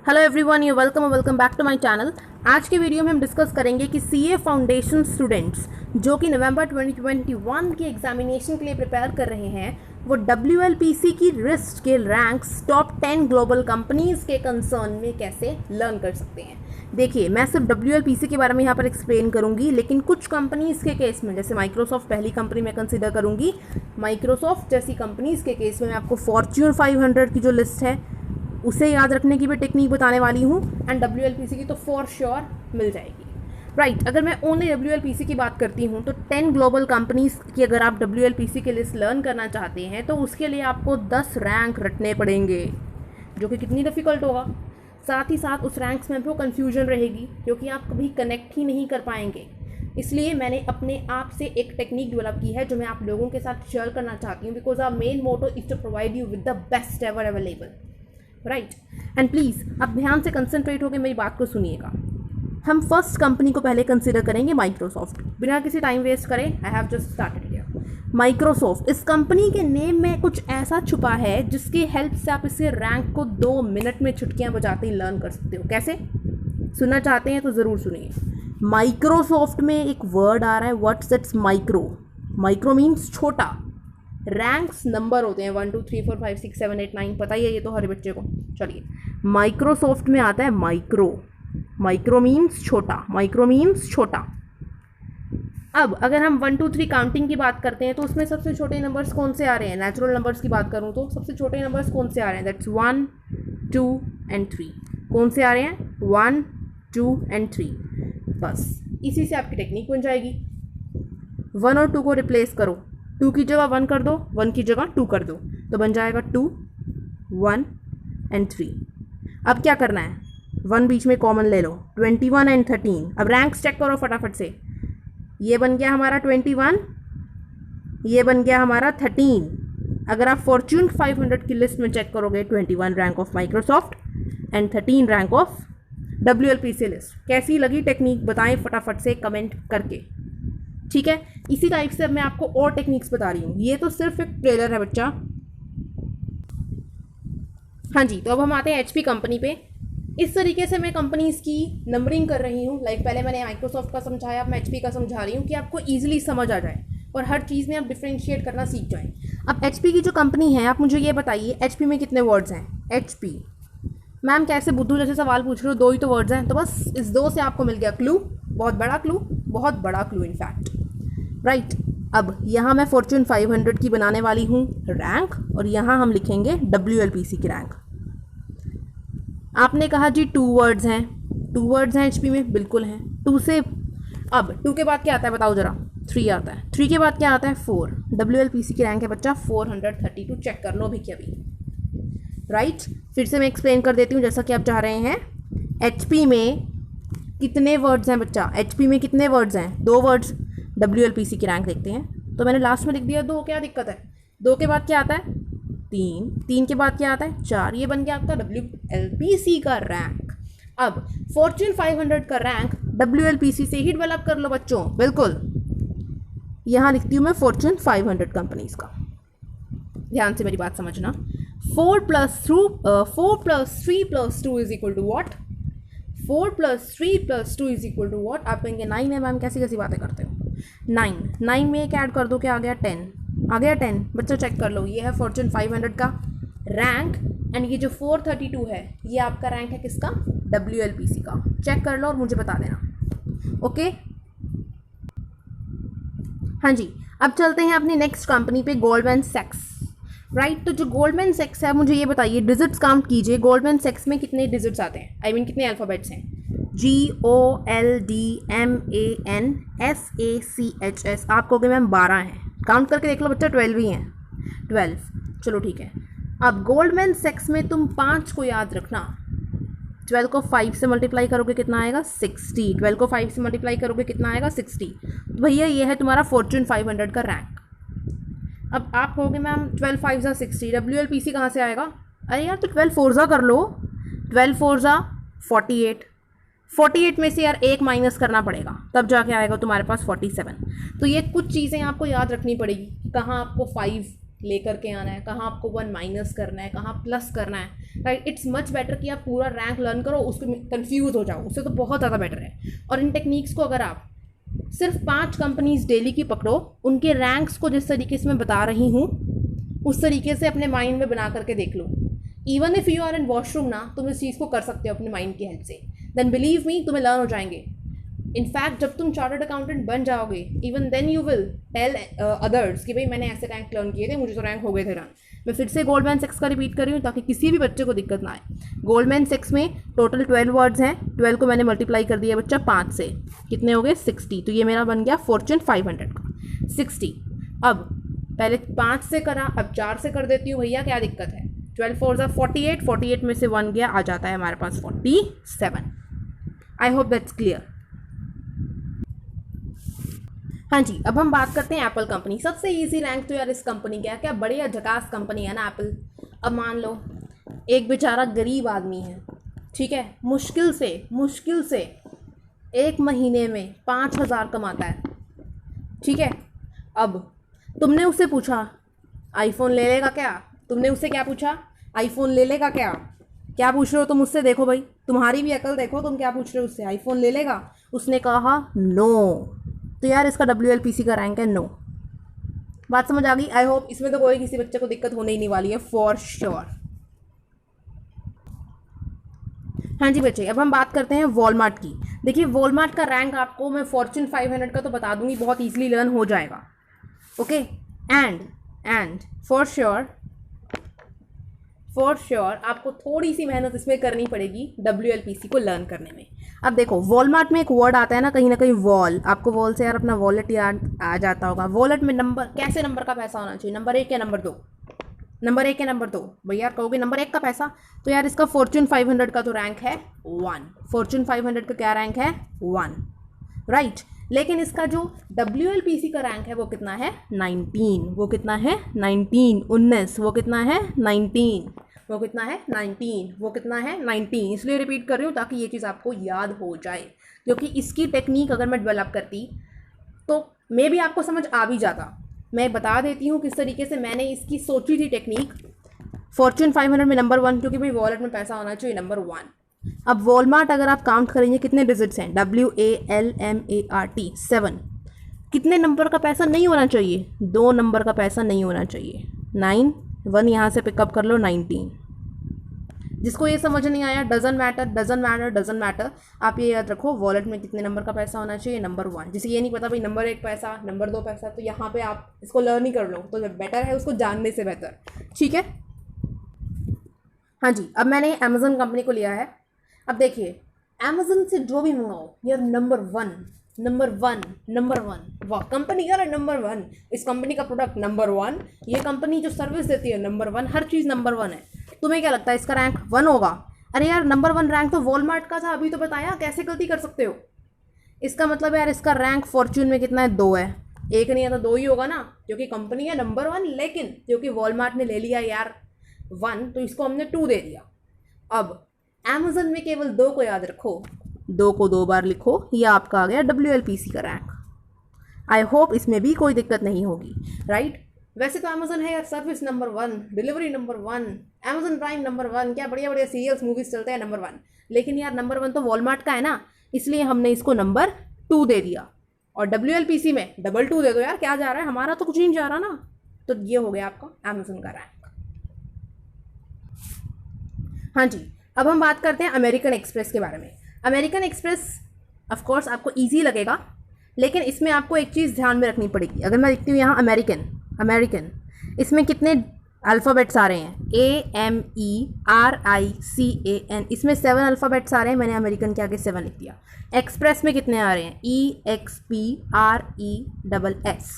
Hello everyone, you welcome back to my channel. आज के video में हम डिस्कस करेंगे कि सीए फाउंडेशन स्टूडेंट्स जो कि नवंबर 2021 के एग्जामिनेशन के लिए प्रिपेयर कर रहे हैं, वो WLPC की risk scale ranks top 10 global companies के कंसर्न में कैसे लर्न कर सकते हैं। देखिए, मैं सिर्फ WLPC के बारे में यहाँ पर एक्सप्लेन करूँगी, लेकिन कुछ कंपनीज के केस में, जैसे माइक्रोसॉफ्ट पहली कंपनी मैं कंसिडर करूँगी, माइक्रोसॉफ्ट जैसी कंपनीज के केस में मैं आपको फॉर्च्यून 500 की जो लिस्ट है उसे याद रखने की भी टेक्निक बताने वाली हूँ, एंड WLPC की तो फॉर श्योर मिल जाएगी। राइट, अगर मैं ओनली WLPC की बात करती हूँ तो 10 ग्लोबल कंपनीज की अगर आप WLPC की लिस्ट लर्न करना चाहते हैं तो उसके लिए आपको 10 रैंक रटने पड़ेंगे, जो कि कितनी डिफ़िकल्ट होगा। साथ ही साथ उस रैंक्स में आपको कन्फ्यूजन रहेगी क्योंकि आप कभी कनेक्ट ही नहीं कर पाएंगे। इसलिए मैंने अपने आप से एक टेक्निक डेवलप की है जो मैं आप लोगों के साथ शेयर करना चाहती हूँ, because our main motto is to provide you with the best ever available. Right, and please आप ध्यान से कंसंट्रेट होकर मेरी बात को सुनिएगा। हम फर्स्ट कंपनी को पहले कंसिडर करेंगे माइक्रोसॉफ्ट। बिना किसी टाइम वेस्ट करें, I have just started here. Microsoft, इस कंपनी के नेम में कुछ ऐसा छुपा है जिसकी हेल्प से आप इसे रैंक को 2 मिनट में चुटकियाँ बजाते ही लर्न कर सकते हो। कैसे? सुनना चाहते हैं तो ज़रूर सुनिए। माइक्रोसॉफ्ट में एक वर्ड आ रहा है, what's it's micro. Micro means छोटा। रैंक्स नंबर होते हैं 1 2 3 4 5 6 7 8 9, पता ही है ये तो हर बच्चे को। चलिए, माइक्रोसॉफ्ट में आता है माइक्रो। माइक्रो मीन्स छोटा, माइक्रो मीन्स छोटा। अब अगर हम 1 2 3 काउंटिंग की बात करते हैं तो उसमें सबसे छोटे नंबर्स कौन से आ रहे हैं? नेचुरल नंबर्स की बात करूँ तो सबसे छोटे नंबर्स कौन से आ रहे हैं? That's 1 2 and 3। कौन से आ रहे हैं? 1 2 एंड 3। बस इसी से आपकी टेक्निक बन जाएगी। 1 और 2 को रिप्लेस करो, 2 की जगह 1 कर दो, 1 की जगह 2 कर दो, तो बन जाएगा 2 1 एंड 3। अब क्या करना है? 1 बीच में कॉमन ले लो, 21 एंड 13। अब रैंक्स चेक करो फटाफट से। ये बन गया हमारा 21, ये बन गया हमारा 13। अगर आप फॉर्च्यून 500 की लिस्ट में चेक करोगे, 21 rank of Microsoft and 13 rank of WLPC list. कैसी लगी टेक्निक बताएं फटाफट से कमेंट करके। ठीक है, इसी टाइप से अब मैं आपको और टेक्निक्स बता रही हूँ। ये तो सिर्फ एक ट्रेलर है बच्चा। हाँ जी, तो अब हम आते हैं HP कंपनी पे। इस तरीके से मैं कंपनीज की नंबरिंग कर रही हूँ। लाइक पहले मैंने माइक्रोसॉफ्ट का समझाया, अब मैं HP का समझा रही हूँ कि आपको ईजिली समझ आ जाए और हर चीज़ में आप डिफ्रेंशिएट करना सीख जाएं। अब HP की जो कंपनी है, आप मुझे ये बताइए HP में कितने वर्ड्स हैं? HP मैम कैसे बुद्धू जैसे सवाल पूछ रहे हो? 2 ही तो वर्ड्स हैं। तो बस इस 2 से आपको मिल गया क्लू, बहुत बड़ा क्लू, बहुत बड़ा क्लू इनफैक्ट। राइट, अब यहाँ मैं फॉर्च्यून 500 की बनाने वाली हूँ रैंक, और यहाँ हम लिखेंगे WLPC की रैंक। आपने कहा जी 2 वर्ड्स हैं, 2 वर्ड्स हैं HP में, बिल्कुल हैं। 2 से अब 2 के बाद क्या आता है बताओ ज़रा? 3 आता है। 3 के बाद क्या आता है? 4। WLPC की रैंक है बच्चा 432। चेक कर लो भी क्या भी। राइट, फिर से मैं एक्सप्लेन कर देती हूँ जैसा कि आप चाह रहे हैं। HP में कितने वर्ड्स हैं बच्चा? HP में कितने वर्ड्स हैं? 2 वर्ड्स। WLPC की रैंक देखते हैं, तो मैंने लास्ट में लिख दिया 2। क्या दिक्कत है? 2 के बाद क्या आता है? 3। 3 के बाद क्या आता है? 4। ये बन गया आपका WLPC का रैंक। अब फॉर्च्यून 500 का रैंक WLPC से ही डेवलप कर लो बच्चों, बिल्कुल। यहाँ लिखती हूँ मैं फॉर्च्यून 500 कंपनीज का। ध्यान से मेरी बात समझना। 4 + 3 + 2 is equal to what? 4 + 3 + 2 is equal to what? आप कहेंगे 9 है मैम, कैसी कैसी बातें करते हो। 9 में एक ऐड कर दो, क्या आ गया? 10 आ गया। 10 बच्चों चेक कर लो, ये है फॉर्च्यून 500 का रैंक, एंड ये जो 432 है ये आपका रैंक है किसका? WLPC का। चेक कर लो और मुझे बता देना। ओके, हाँ जी, अब चलते हैं अपनी नेक्स्ट कंपनी पे, गोल्डमैन सैक्स। राइट, तो जो गोल्डमैन सैक्स है, मुझे ये बताइए, डिजिट्स काउंट कीजिए। गोल्डमैन सैक्स में कितने डिजिट्स आते हैं? आई मीन कितने अल्फ़ाबेट्स हैं? GOLDMANSACHS। आप कहोगे मैम 12 हैं। काउंट करके देख लो बच्चा, 12 ही हैं। 12, चलो ठीक है। अब गोल्डमैन सैक्स में तुम 5 को याद रखना। 12 को 5 से मल्टीप्लाई करोगे कितना आएगा? 60। 12 को 5 से मल्टीप्लाई करोगे कितना आएगा? 60। तो भैया ये है तुम्हारा फॉर्च्यून 500 का रैंक। अब आप कहोगे मैम 12 5 ज़ा 60, WLPC कहाँ से आएगा? अरे यार तो 12 4 ज़ा कर लो। 12 4 ज़ा 48। 48 में से यार 1 माइनस करना पड़ेगा, तब जाके आएगा तुम्हारे पास 47। तो ये कुछ चीज़ें आपको याद रखनी पड़ेगी, कहाँ आपको 5 लेकर के आना है, कहाँ आपको 1 माइनस करना है, कहाँ प्लस करना है, राइट। इट्स मच बेटर कि आप पूरा रैंक लर्न करो, उसको कंफ्यूज हो जाओ, उससे तो बहुत ज़्यादा बेटर है। और इन टेक्निक्स को अगर आप सिर्फ 5 कंपनीज डेली की पकड़ो, उनके रैंक्स को जिस तरीके से मैं बता रही हूँ उस तरीके से अपने माइंड में बना करके देख लो। Even if you are in washroom ना, तुम इस चीज़ को कर सकते हो अपने माइंड की हेल्प से, देन बिलीव मी तुम्हें लर्न हो जाएंगे। इनफैक्ट जब तुम चार्टर्ड अकाउंटेंट बन जाओगे, even then you will tell others कि भाई मैंने ऐसे रैंक लर्न किए थे, मुझे तो रैंक हो गए थे रन। मैं फिर से गोल्डमैन सैक्स का रिपीट कर रही हूँ ताकि किसी भी बच्चे को दिक्कत ना आए। गोल्डमैन सैक्स में टोटल 12 वर्ड्स हैं, 12 को मैंने मल्टीप्लाई कर दिया बच्चा 5 से, कितने हो गए 60। तो ये मेरा बन गया फॉर्च्यून 500 का 60। अब पहले 5 से करा, अब 4 से कर देती हूँ, भैया क्या दिक्कत है। 12 4 ज़ा 48, 48 में से 1 गया, आ जाता है हमारे पास 47। I hope that's clear. हाँ जी, अब हम बात करते हैं एप्पल कंपनी। सबसे इजी रैंक तो यार इस कंपनी का है, क्या बढ़िया झकास कंपनी है ना एप्पल। अब मान लो एक बेचारा गरीब आदमी है, ठीक है, मुश्किल से एक महीने में 5,000 कमाता है, ठीक है। अब तुमने उससे पूछा आईफोन ले लेगा क्या, तुमने उससे क्या पूछा, आईफोन ले लेगा क्या, क्या पूछ रहे हो तुम उससे, देखो भाई तुम्हारी भी अकल देखो, तुम क्या पूछ रहे हो उससे, आईफोन ले लेगा। उसने कहा नो, तो यार इसका WLPC का रैंक है नो। बात समझ आ गई। आई होप इसमें तो कोई किसी बच्चे को दिक्कत होने ही नहीं वाली है फॉर श्योर। हाँ जी बच्चे, अब हम बात करते हैं वॉलमार्ट की। देखिए वॉलमार्ट का रैंक आपको मैं फॉर्च्यून 500 का तो बता दूंगी, बहुत ईजिली लर्न हो जाएगा, ओके। एंड फॉर श्योर आपको थोड़ी सी मेहनत इसमें करनी पड़ेगी WLPC को लर्न करने में। अब देखो वॉलमार्ट में एक वर्ड आता है ना कहीं वॉल, आपको वॉल से यार अपना वॉलेट याद आ जाता होगा। वॉलेट में नंबर, कैसे नंबर का पैसा होना चाहिए, नंबर 1 या नंबर 2, नंबर 1 या नंबर 2, भैया कहोगे नंबर 1 का पैसा, तो यार इसका फॉर्च्यून 500 का तो रैंक है 1। फॉर्च्यून 500 का क्या रैंक है 1, राइट। लेकिन इसका जो WLPC का रैंक है वो कितना है 19, वो कितना है 19, 19, वो कितना है 19, वो कितना है 19, वो कितना है 19। इसलिए रिपीट कर रही हूँ ताकि ये चीज़ आपको याद हो जाए, क्योंकि इसकी टेक्निक अगर मैं डेवलप करती तो मे भी आपको समझ आ भी जाता। मैं बता देती हूँ किस तरीके से मैंने इसकी सोची थी टेक्निक। फॉर्च्यून 500 में नंबर 1, क्योंकि भाई वॉलेट में पैसा होना चाहिए, नंबर 1। अब वॉलमार्ट अगर आप काउंट करेंगे कितने डिजिट्स हैं, WALMART 7। कितने नंबर का पैसा नहीं होना चाहिए, 2 नंबर का पैसा नहीं होना चाहिए। 9, 1 यहाँ से पिकअप कर लो 19। जिसको ये समझ नहीं आया, डजन मैटर, आप ये याद रखो वॉलेट में कितने नंबर का पैसा होना चाहिए, नंबर 1। जिसे ये नहीं पता भाई नंबर 1 पैसा, नंबर 2 पैसा, तो यहाँ पे आप इसको लर्न ही कर लो तो बेटर है, उसको जानने से बेहतर, ठीक है। हाँ जी, अब मैंने अमेज़न कंपनी को लिया है। अब देखिए अमेज़न से जो भी मंगाओ यार नंबर वन, वाह कंपनी यार नंबर 1, इस कंपनी का प्रोडक्ट नंबर 1, ये कंपनी जो सर्विस देती है नंबर 1, हर चीज़ नंबर 1 है। तुम्हें क्या लगता है इसका रैंक 1 होगा? अरे यार नंबर 1 रैंक तो वॉलमार्ट का था, अभी तो बताया, कैसे गलती कर सकते हो। इसका मतलब यार इसका रैंक फॉर्च्यून में कितना है 2 है, 1 नहीं है तो 2 ही होगा ना, क्योंकि कंपनी है नंबर 1, लेकिन क्योंकि वॉलमार्ट ने ले लिया यार 1 तो इसको हमने 2 दे दिया। अब अमेज़न में केवल 2 को याद रखो, 2 को 2 बार लिखो, यह आपका आ गया WLPC का रैंक। आई होप इसमें भी कोई दिक्कत नहीं होगी, राइट। वैसे तो अमेज़न है यार service number 1, delivery number 1, Amazon prime number 1, क्या बढ़िया बढ़िया सीरियल्स मूवीज चलते हैं नंबर 1, लेकिन यार नंबर 1 तो वॉलमार्ट का है ना, इसलिए हमने इसको नंबर 2 दे दिया। और WLPC में डबल 2 दे दो यार, क्या जा रहा है, हमारा तो कुछ नहीं जा रहा ना। तो ये हो गया आपका अमेज़न का रैंक। हाँ जी, अब हम बात करते हैं अमेरिकन एक्सप्रेस के बारे में। अमेरिकन एक्सप्रेस ऑफकोर्स आपको ईजी लगेगा, लेकिन इसमें आपको एक चीज़ ध्यान में रखनी पड़ेगी। अगर मैं लिखती हूँ यहाँ अमेरिकन, इसमें कितने अल्फ़ाबेट्स आ रहे हैं, AMERICAN, इसमें 7 अल्फ़ाबेट्स आ रहे हैं, मैंने अमेरिकन के आगे 7 लिख दिया। एक्सप्रेस में कितने आ रहे हैं, EXPRESS,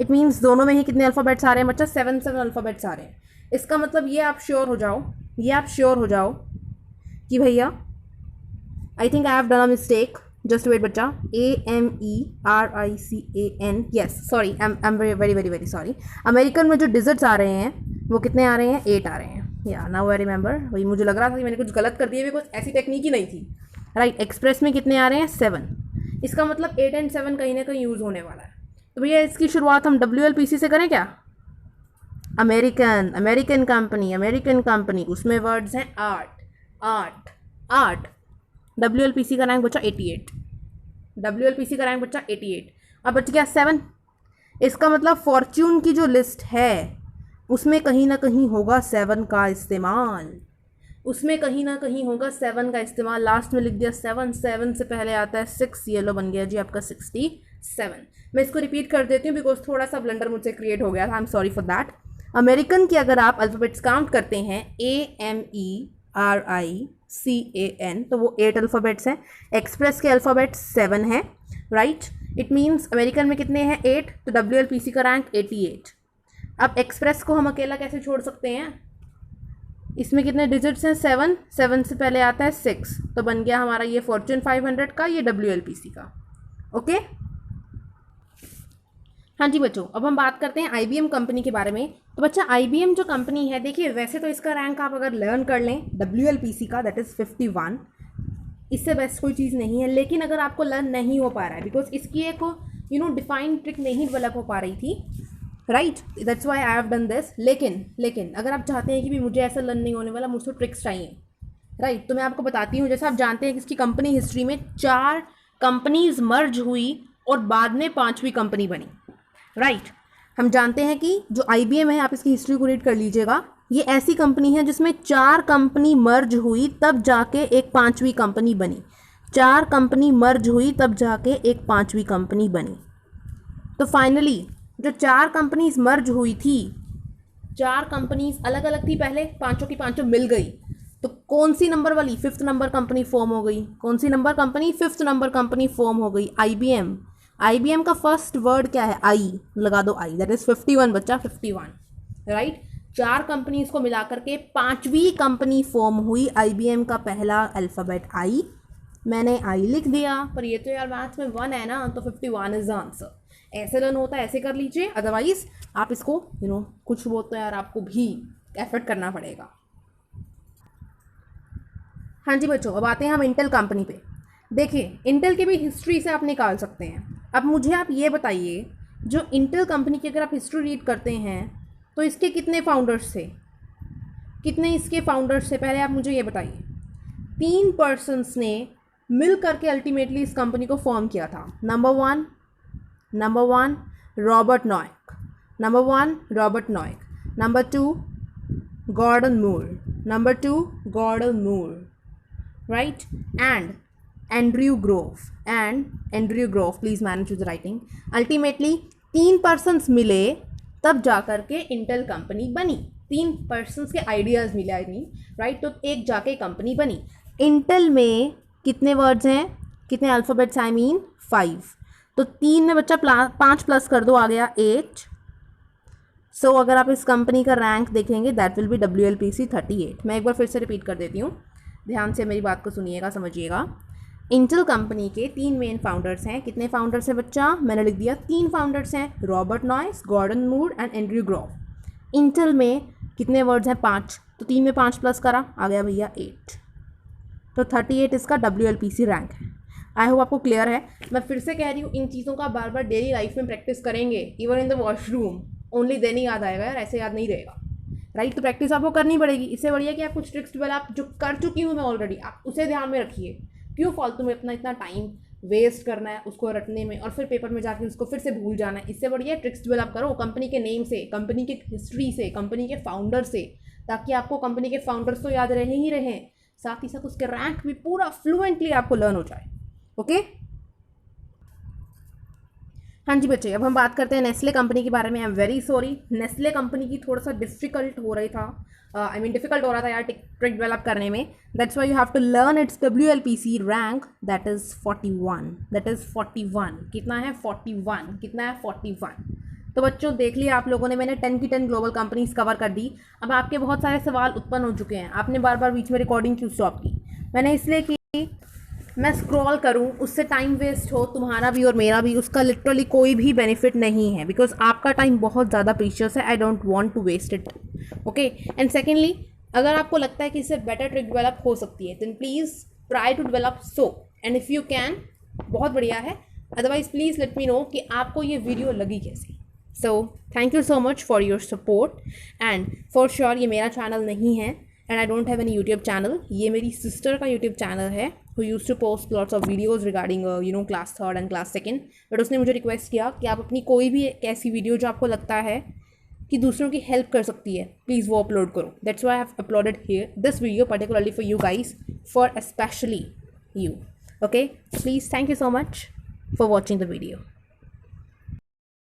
इट मीन्स दोनों में ही कितने अल्फ़ाबेट्स आ रहे हैं बच्चा, 7 अल्फ़ाबेट्स आ रहे हैं। इसका मतलब ये आप श्योर हो जाओ कि भैया I think I have done a mistake, just wait बच्चा, AMERICAN, yes sorry, I am very sorry. American में जो डिजिट्स आ रहे हैं वो कितने आ रहे हैं, 8 आ रहे हैं। या नाउ आई रिमेंबर, वही मुझे लग रहा था कि मैंने कुछ गलत कर दिया, कुछ ऐसी टेक्निक ही नहीं थी, राइट। एक्सप्रेस में कितने आ रहे हैं, 7, इसका मतलब 8 और 7 कहीं ना कहीं यूज़ होने वाला है। तो भैया इसकी शुरुआत हम WLPC से करें क्या, अमेरिकन कंपनी, उसमें वर्ड्स हैं आर्ट। WLPC का रैंक बचा 88। अब बच गया 7। इसका मतलब फॉर्च्यून की जो लिस्ट है उसमें कहीं ना कहीं होगा 7 का इस्तेमाल। लास्ट में लिख दिया 7 से पहले आता है 6, येलो बन गया जी आपका 67। मैं इसको रिपीट कर देती हूँ बिकॉज थोड़ा सा ब्लंडर मुझसे क्रिएट हो गया था, I am sorry for that. American की अगर आप अल्फ़ाबेट्स काउंट करते हैं AMERICAN तो वो 8 अल्फ़ाबेट्स हैं। एक्सप्रेस के अल्फ़ाबेट्स 7 हैं, राइट। इट मीन्स अमेरिकन में कितने हैं 8, तो WLPC का रैंक 88। अब एक्सप्रेस को हम अकेला कैसे छोड़ सकते हैं, इसमें कितने डिजिट्स हैं 7 से पहले आता है 6, तो बन गया हमारा ये फॉर्च्यून 500 का, ये WLPC का। ओके हाँ जी बच्चों, अब हम बात करते हैं IBM कंपनी के बारे में। तो बच्चा IBM जो कंपनी है, देखिए वैसे तो इसका रैंक आप अगर लर्न कर लें WLPC का, दैट इज़ 51, इससे बेस्ट कोई चीज़ नहीं है। लेकिन अगर आपको लर्न नहीं हो पा रहा है बिकॉज इसकी एक डिफाइंड ट्रिक नहीं डेवलप हो पा रही थी, right, that's why I have done this. लेकिन अगर आप चाहते हैं कि भी मुझे ऐसा लर्न नहीं होने वाला, मुझसे ट्रिक्स चाहिए, राइट, तो मैं आपको बताती हूँ। जैसे आप जानते हैं कि इसकी कंपनी हिस्ट्री में 4 कंपनीज मर्ज हुई और बाद में 5वीं कंपनी बनी, राइट। हम जानते हैं कि जो IBM है, आप इसकी हिस्ट्री को रीड कर लीजिएगा, ये ऐसी कंपनी है जिसमें 4 कंपनी मर्ज हुई तब जाके एक 5वीं कंपनी बनी। 4 कंपनी मर्ज हुई तब जाके एक 5वीं कंपनी बनी। तो फाइनली जो 4 कंपनीज मर्ज हुई थी, 4 कंपनीज अलग अलग थी पहले, पांचों की पांचों मिल गई, तो कौन सी नंबर वाली 5th नंबर कंपनी फॉर्म हो गई। कौन सी number company 5th number company form हो गई, IBM का फर्स्ट वर्ड क्या है, आई, लगा दो आई, दैट इज 51 बच्चा, 51, राइट। 4 कंपनीज को मिला करके 5वीं कंपनी फॉर्म हुई। IBM का पहला अल्फ़ाबेट आई, मैंने आई लिख दिया, पर ये तो यार मैथ्स में 1 है ना, तो 51 इज द आंसर। ऐसे लर्न होता है, ऐसे कर लीजिए, अदरवाइज आप इसको कुछ वो तो यार आपको भी एफर्ट करना पड़ेगा। हाँ जी बच्चों, अब आते हैं हम इंटेल कंपनी पे। देखिए इंटेल की भी हिस्ट्री से आप निकाल सकते हैं। अब मुझे आप ये बताइए, जो इंटेल कंपनी की अगर आप हिस्ट्री रीड करते हैं तो इसके कितने फाउंडर्स थे, पहले आप मुझे ये बताइए। 3 पर्सन्स ने मिल करके अल्टीमेटली इस कंपनी को फॉर्म किया था। Number one Robert Noyce, number 2 Gordon Moore, right, and Andrew Grove, please manage with writing. Ultimately 3 persons मिले तब जा कर के इंटेल कंपनी बनी। 3 पर्सन्स के आइडियाज़ मिले, आई मीन, राइट, तो एक जाके कंपनी बनी। इंटेल में कितने वर्ड्स हैं, कितने अल्फ़ाबेट्स, आई मीन 5, तो 3 में बच्चा 5 प्लस कर दो, आ गया 8। सो अगर आप इस कंपनी का रैंक देखेंगे, दैट विल बी WLPC 38। मैं एक बार फिर से रिपीट कर देती हूँ, ध्यान से मेरी बात को सुनिएगा, समझिएगा। इंटेल कंपनी के 3 मेन फाउंडर्स हैं। कितने फाउंडर्स हैं बच्चा, मैंने लिख दिया 3 फाउंडर्स हैं, Robert Noyce, Gordon Moore and Andrew Grove. Intel में कितने वर्ड्स हैं, 5, तो 3 में 5 प्लस करा, आ गया भैया 8, तो 38 इसका WLPC रैंक है। आई होप आपको क्लियर है। मैं फिर से कह रही हूँ, इन चीज़ों का बार बार डेली लाइफ में प्रैक्टिस करेंगे, even in the washroom, only then ही याद आएगा यार, ऐसे याद नहीं रहेगा, राइट। तो प्रैक्टिस आपको करनी पड़ेगी। इससे बढ़िया कि आप कुछ ट्रिक्स डेवलप जो कर चुकी हूँ मैं ऑलरेडी, आप उसे ध्यान में रखिए। क्यों फालतू में अपना इतना टाइम वेस्ट करना है उसको रटने में और फिर पेपर में जाके उसको फिर से भूल जाना है। इससे बढ़िया ट्रिक्स डेवलप करो कंपनी के नेम से, कंपनी की हिस्ट्री से, कंपनी के फाउंडर से, ताकि आपको कंपनी के फाउंडर्स तो याद रहे ही रहे, साथ ही साथ उसके रैंक भी पूरा फ्लुएंटली आपको लर्न हो जाए। ओके हाँ जी बच्चे, अब हम बात करते हैं नेस्ले कंपनी के बारे में। आई am very sorry, Nestle company की थोड़ा सा डिफिकल्ट हो रहा था यार ट्रिक डेवलप करने में। That's why you have to learn its WLPC rank, that is 41। कितना है 41। तो बच्चों देख लिया आप लोगों ने, मैंने 10 की 10 ग्लोबल कंपनीज कवर कर दी। अब आपके बहुत सारे सवाल उत्पन्न हो चुके हैं, आपने बार बार बीच में रिकॉर्डिंग क्यों स्टॉप की। मैंने इसलिए की मैं स्क्रॉल करूं, उससे टाइम वेस्ट हो तुम्हारा भी और मेरा भी, उसका लिटरली कोई भी बेनिफिट नहीं है, बिकॉज आपका टाइम बहुत ज़्यादा प्रीशियस है। I don't want to waste it, okay. And secondly, अगर आपको लगता है कि इससे बेटर ट्रिक डेवलप हो सकती है, then please try to develop so, and if you can, बहुत बढ़िया है। Otherwise please let me know कि आपको ये वीडियो लगी कैसी। So thank you so much for your support and for sure ये मेरा चैनल नहीं है and I don't have any YouTube channel. ये मेरी सिस्टर का यूट्यूब चैनल है who used to post lots of videos regarding class third and class second. But उसने मुझे रिक्वेस्ट किया कि आप अपनी कोई भी ऐसी वीडियो जो आपको लगता है कि दूसरों की हेल्प कर सकती है प्लीज़ वो अपलोड करो. That's why I have uploaded here this video particularly for you guys, for specially you. Okay, please thank you so much for watching the video.